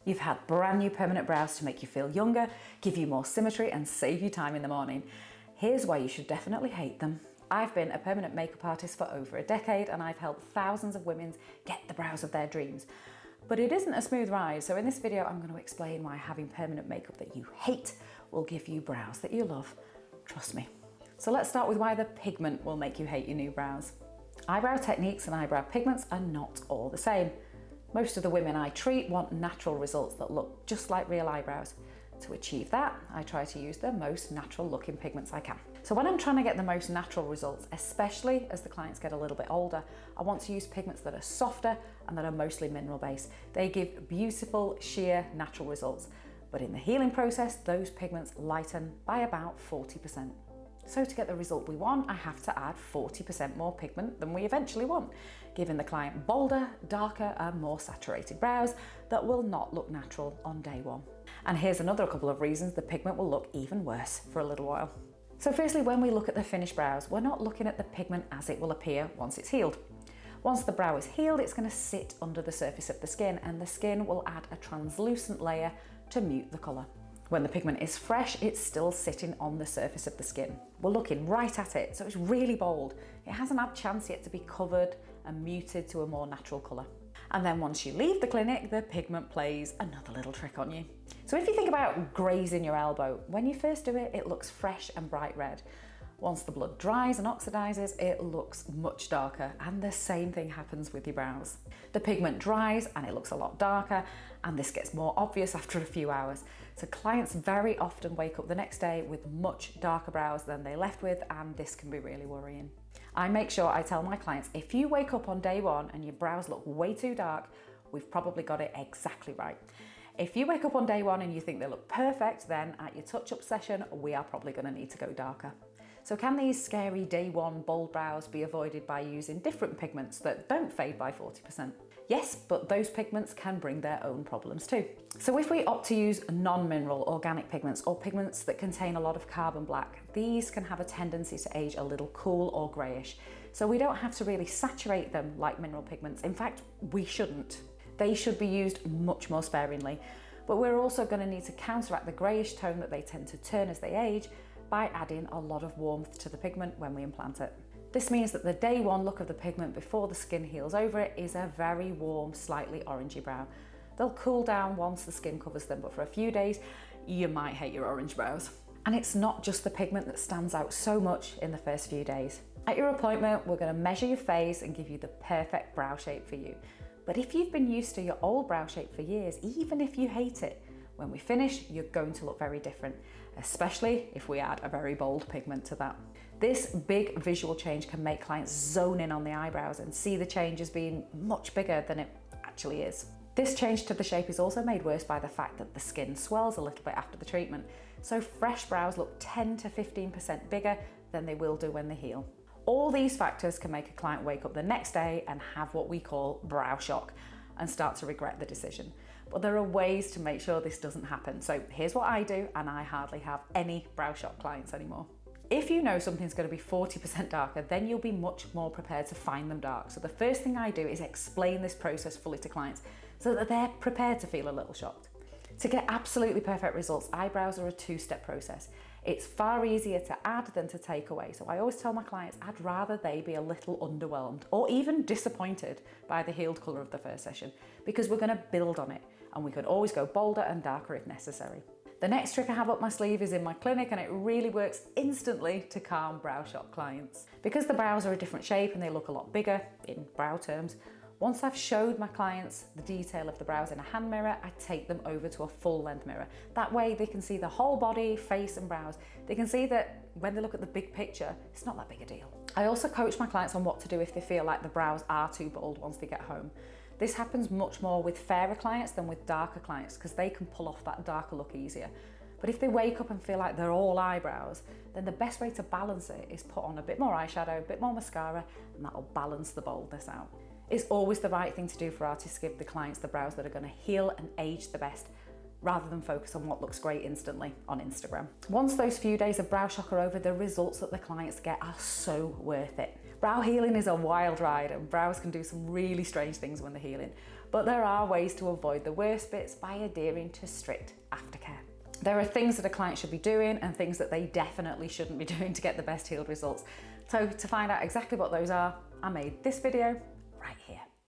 You've had brand new permanent brows to make you feel younger, give you more symmetry and save you time in the morning. Here's why you should definitely hate them. I've been a permanent makeup artist for over a decade and I've helped thousands of women get the brows of their dreams. But it isn't a smooth ride, so in this video I'm going to explain why having permanent makeup that you hate will give you brows that you love. Trust me. So let's start with why the pigment will make you hate your new brows. Eyebrow techniques and eyebrow pigments are not all the same. Most of the women I treat want natural results that look just like real eyebrows. To achieve that, I try to use the most natural looking pigments I can. So when I'm trying to get the most natural results, especially as the clients get a little bit older, I want to use pigments that are softer and that are mostly mineral based. They give beautiful, sheer, natural results. But in the healing process, those pigments lighten by about 40%. So to get the result we want, I have to add 40% more pigment than we eventually want, giving the client bolder, darker and more saturated brows that will not look natural on day one. And here's another couple of reasons the pigment will look even worse for a little while. So firstly, when we look at the finished brows, we're not looking at the pigment as it will appear once it's healed. Once the brow is healed, it's going to sit under the surface of the skin and the skin will add a translucent layer to mute the colour. When the pigment is fresh, it's still sitting on the surface of the skin. We're looking right at it, so it's really bold. It hasn't had a chance yet to be covered and muted to a more natural colour. And then once you leave the clinic, the pigment plays another little trick on you. So if you think about grazing your elbow, when you first do it, it looks fresh and bright red. Once the blood dries and oxidizes, it looks much darker, and the same thing happens with your brows. The pigment dries and it looks a lot darker, and this gets more obvious after a few hours. So clients very often wake up the next day with much darker brows than they left with, and this can be really worrying. I make sure I tell my clients, if you wake up on day one and your brows look way too dark, we've probably got it exactly right. If you wake up on day one and you think they look perfect, then at your touch-up session, we are probably going to need to go darker. So can these scary day one bold brows be avoided by using different pigments that don't fade by 40%? Yes, but those pigments can bring their own problems too. So if we opt to use non-mineral organic pigments or pigments that contain a lot of carbon black, these can have a tendency to age a little cool or greyish. So we don't have to really saturate them like mineral pigments. In fact, we shouldn't. They should be used much more sparingly. But we're also going to need to counteract the greyish tone that they tend to turn as they age by adding a lot of warmth to the pigment when we implant it. This means that the day one look of the pigment before the skin heals over it is a very warm, slightly orangey brow. They'll cool down once the skin covers them, but for a few days, you might hate your orange brows. And it's not just the pigment that stands out so much in the first few days. At your appointment, we're going to measure your face and give you the perfect brow shape for you. But if you've been used to your old brow shape for years, even if you hate it, when we finish, you're going to look very different, especially if we add a very bold pigment to that. This big visual change can make clients zone in on the eyebrows and see the change as being much bigger than it actually is. This change to the shape is also made worse by the fact that the skin swells a little bit after the treatment, so fresh brows look 10 to 15% bigger than they will do when they heal. All these factors can make a client wake up the next day and have what we call brow shock and start to regret the decision. But there are ways to make sure this doesn't happen. So here's what I do, and I hardly have any brow shock clients anymore. If you know something's going to be 40% darker, then you'll be much more prepared to find them dark. So the first thing I do is explain this process fully to clients so that they're prepared to feel a little shocked. To get absolutely perfect results, eyebrows are a two-step process. It's far easier to add than to take away. So I always tell my clients I'd rather they be a little underwhelmed or even disappointed by the healed colour of the first session, because we're going to build on it and we can always go bolder and darker if necessary. The next trick I have up my sleeve is in my clinic, and it really works instantly to calm brow shock clients. Because the brows are a different shape and they look a lot bigger in brow terms, once I've showed my clients the detail of the brows in a hand mirror, I take them over to a full length mirror. That way they can see the whole body, face and brows. They can see that when they look at the big picture, it's not that big a deal. I also coach my clients on what to do if they feel like the brows are too bold once they get home. This happens much more with fairer clients than with darker clients because they can pull off that darker look easier. But if they wake up and feel like they're all eyebrows, then the best way to balance it is put on a bit more eyeshadow, a bit more mascara, and that'll balance the boldness out. It's always the right thing to do for artists to give the clients the brows that are going to heal and age the best, rather than focus on what looks great instantly on Instagram. Once those few days of brow shock are over, the results that the clients get are so worth it. Brow healing is a wild ride and brows can do some really strange things when they're healing. but there are ways to avoid the worst bits by adhering to strict aftercare. There are things that a client should be doing and things that they definitely shouldn't be doing to get the best healed results. So to find out exactly what those are, I made this video right here.